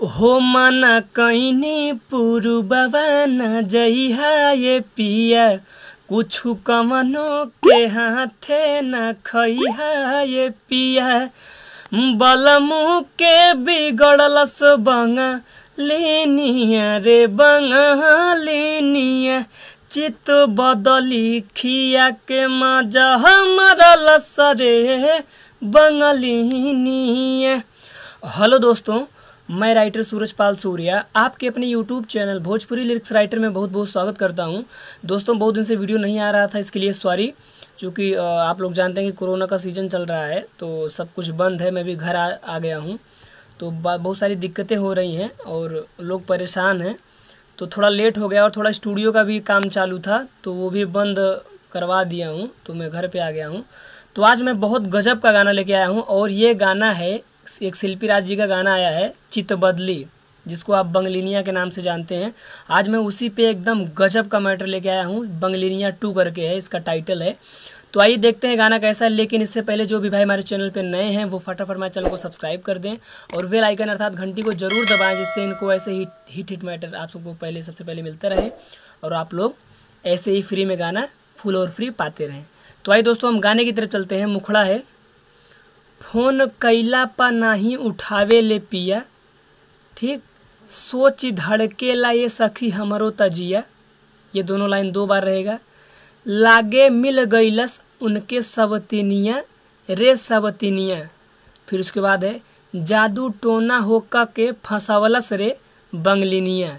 हो मना कइनी पुरुबवा न जइहा ये पिया, कुछु कमनो के हाथे न खइहा ये पिया। बलमु के बिगड़लस बंगालिनिया रे बंगालिनिया, चित बदली खिया के मजा मरलस रे बंगालिनिया। हेलो दोस्तों, मैं राइटर सूरजपाल सूर्या आपके अपने YouTube channel Bhojpuri lyrics writer में बहुत बहुत स्वागत करता हूं। दोस्तों, बहुत दिन से वीडियो नहीं आ रहा था, इसके लिए सॉरी, क्योंकि आप लोग जानते हैं कि कोरोना का सीज़न चल रहा है तो सब कुछ बंद है। मैं भी घर आ गया हूं तो बहुत सारी दिक्कतें हो रही हैं और लोग परेशान हैं, तो थोड़ा लेट हो गया। और थोड़ा स्टूडियो का भी काम चालू था तो वो भी बंद करवा दिया हूँ, तो मैं घर पर आ गया हूँ। तो आज मैं बहुत गजब का गाना लेके आया हूँ और ये गाना है, एक शिल्पी राज जी का गाना आया है चित बदली, जिसको आप बंगलिनिया के नाम से जानते हैं। आज मैं उसी पे एकदम गजब का मैटर लेके आया हूँ। बंगलिनिया 2 करके है इसका टाइटल है। तो आइए देखते हैं गाना कैसा है। लेकिन इससे पहले जो भी भाई हमारे चैनल पे नए हैं वो फटाफट हमारे चैनल को सब्सक्राइब कर दें और बेल आइकन अर्थात घंटी को जरूर दबाएं, जिससे इनको ऐसे ही हिट मैटर आप सबको सबसे पहले मिलता रहे और आप लोग ऐसे ही फ्री में गाना फुल और फ्री पाते रहें। तो आइए दोस्तों, हम गाने की तरफ चलते हैं। मुखड़ा है। फोन कैला पा नाही उठावे ले पिया, ठीक, सोच धड़केला ये सखी हमरो तजिया। ये दोनों लाइन 2 बार रहेगा। लागे मिल गईलस उनके सवतिनिया रे सवतिनिया। फिर उसके बाद है जादू टोना होका के फंसावलस रे बंगलिनिया।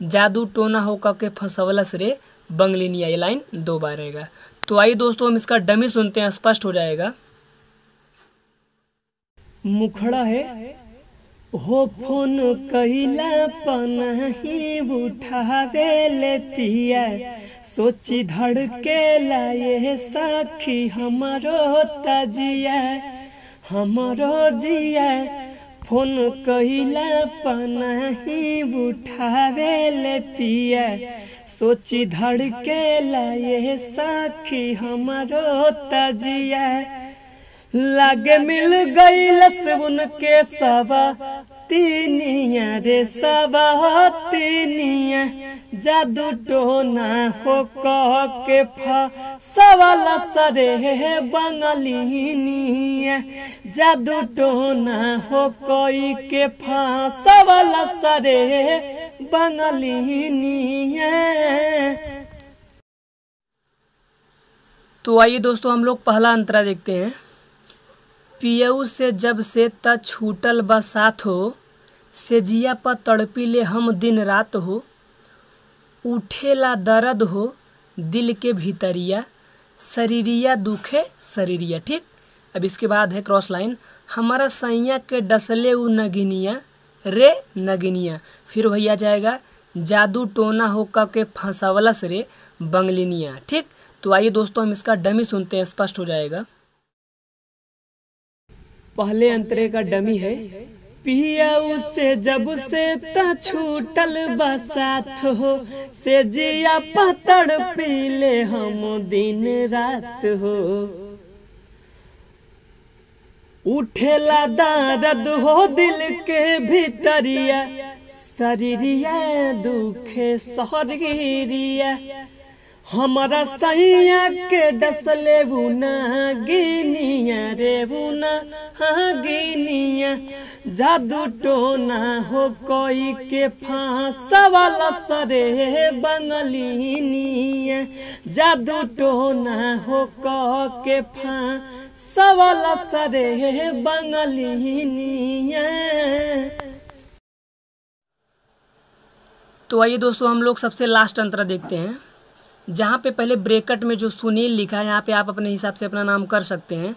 जादू टोना होका के फंसावलस रे बंगलिनिया। ये लाइन 2 बार रहेगा। तो आइए दोस्तों, हम इसका डमी सुनते हैं, स्पष्ट हो जाएगा। मुखड़ा है। हो फोन कहिला पनाही उठावे ले पिया, सोची धड़के लाए सखी हमारो तजिया हमारो जिया। फोन कहिला पनाही उठावे ले पिया, सोची धड़के लाए सखी हमारो तजिया। लागे मिल गईलस उनके सवतिनिया रे सवतिनिया। जादू टोना हो कह के फंसावलस रे बंगालिनिया। जादू टोना हो कोई के फंसावलस रे बंगालिनिया। तो आइए दोस्तों, हम लोग पहला अंतरा देखते हैं। पियऊ से जब से त छूटल बसात हो, से जिया पर तड़पी ले हम दिन रात हो। उठेला दर्द हो दिल के भीतरिया, शरीरिया दुखे शरीरिया। ठीक, अब इसके बाद है क्रॉस लाइन। हमारा सैया के डसले उ नगिनिया रे नगिनिया। फिर वही आ जाएगा जादू टोना होका के फंसावलस रे बंगलिनिया। ठीक, तो आइए दोस्तों, हम इसका डमी सुनते हैं, स्पष्ट हो जाएगा। पहले अंतरे का डमी है। पिया से जब से त छूटल बसात हो, से जिया पतड़ पीले हम दिन रात हो। उठेला दर्द हो दिल के भीतरिया, शरीरिया दुखे शरीरिया। हमारा सैया के डसले बुना गिनिया रे बुना गिनिया। जादू टोना हो कोई के फंसावलस रे बंगालिनिया। जादू टोना हो कह के फंसावलस रे बंगालिनिया। तो आइए दोस्तों, हम लोग सबसे लास्ट अंतरा देखते हैं, जहाँ पे पहले ब्रैकेट में जो सुनील लिखा है, यहाँ पे आप अपने हिसाब से अपना नाम कर सकते हैं,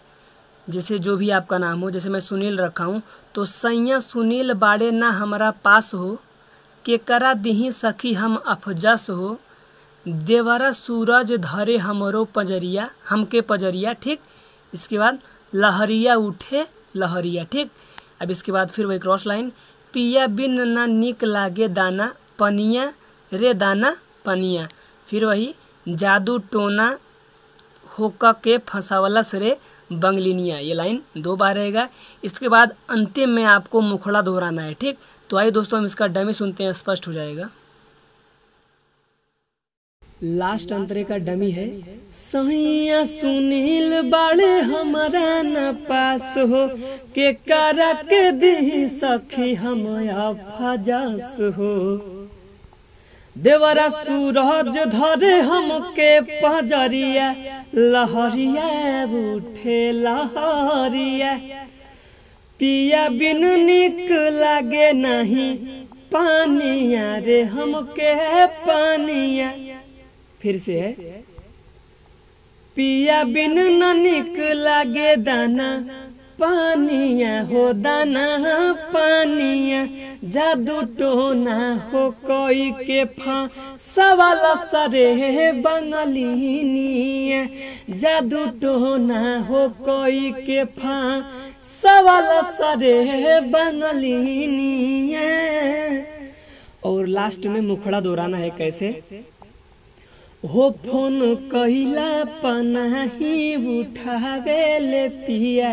जैसे जो भी आपका नाम हो। जैसे मैं सुनील रखा हूँ, तो सैया सुनील बाड़े ना हमारा पास हो, के करा दिही सखी हम अफजस हो। देवरा सूरज धरे हमरो पजरिया हमके पजरिया। ठीक, इसके बाद लहरिया उठे लहरिया। ठीक, अब इसके बाद फिर वही क्रॉस लाइन। पिया बिन ना निक लागे दाना पनिया रे दाना पनिया। फिर वही जादू टोना होका के फंसावलस रे बंगलिनिया, ये लाइन 2 बार रहेगा। इसके बाद अंतिम में आपको मुखड़ा दोहराना है, ठीक। तो आइए दोस्तों हम इसका डमी सुनते हैं, स्पष्ट हो जाएगा। लास्ट अंतरे का डमी है। सैया सुनील बाड़े हमारा न पास हो, के करा के दी सखी हम फजास हो। देवरा सूरज धरे हमके पजरिया, लहरिया उठे लहरिया। पिया बिन निक लागे नहीं पानिया रे हमके पानिया। फिर से है। पिया बिन न निक लागे दाना पानिया हो दाना पानिया। जादू टोना हो कोई के सवाल सरे बंगलिनिया। जादू टोना हो कोई के सवाल सरे बंगलिनिया। और लास्ट में मुखड़ा दोहराना है, कैसे? हो फोन कहिला पनाही उठावे ले पिया,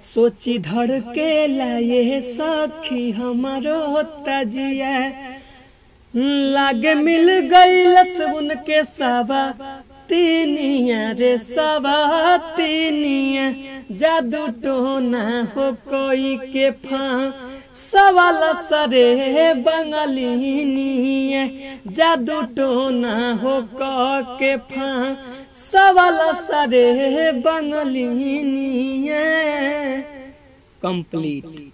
सोची धड़के लाए सखी हमारो तजिया। लागे मिल गईलस उनके सवा तीनिया रे सवा तीनिया। जादू टोना हो कोई के सवाल सरे बंगलिनिया। जादू टोना हो के सवाल सरे बंगलिनिया। कंप्लीट।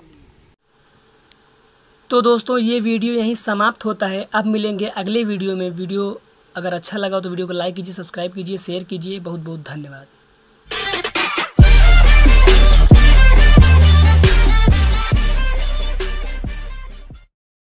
तो दोस्तों ये वीडियो यहीं समाप्त होता है। अब मिलेंगे अगले वीडियो में। वीडियो अगर अच्छा लगा तो वीडियो को लाइक कीजिए, सब्सक्राइब कीजिए, शेयर कीजिए। बहुत बहुत धन्यवाद।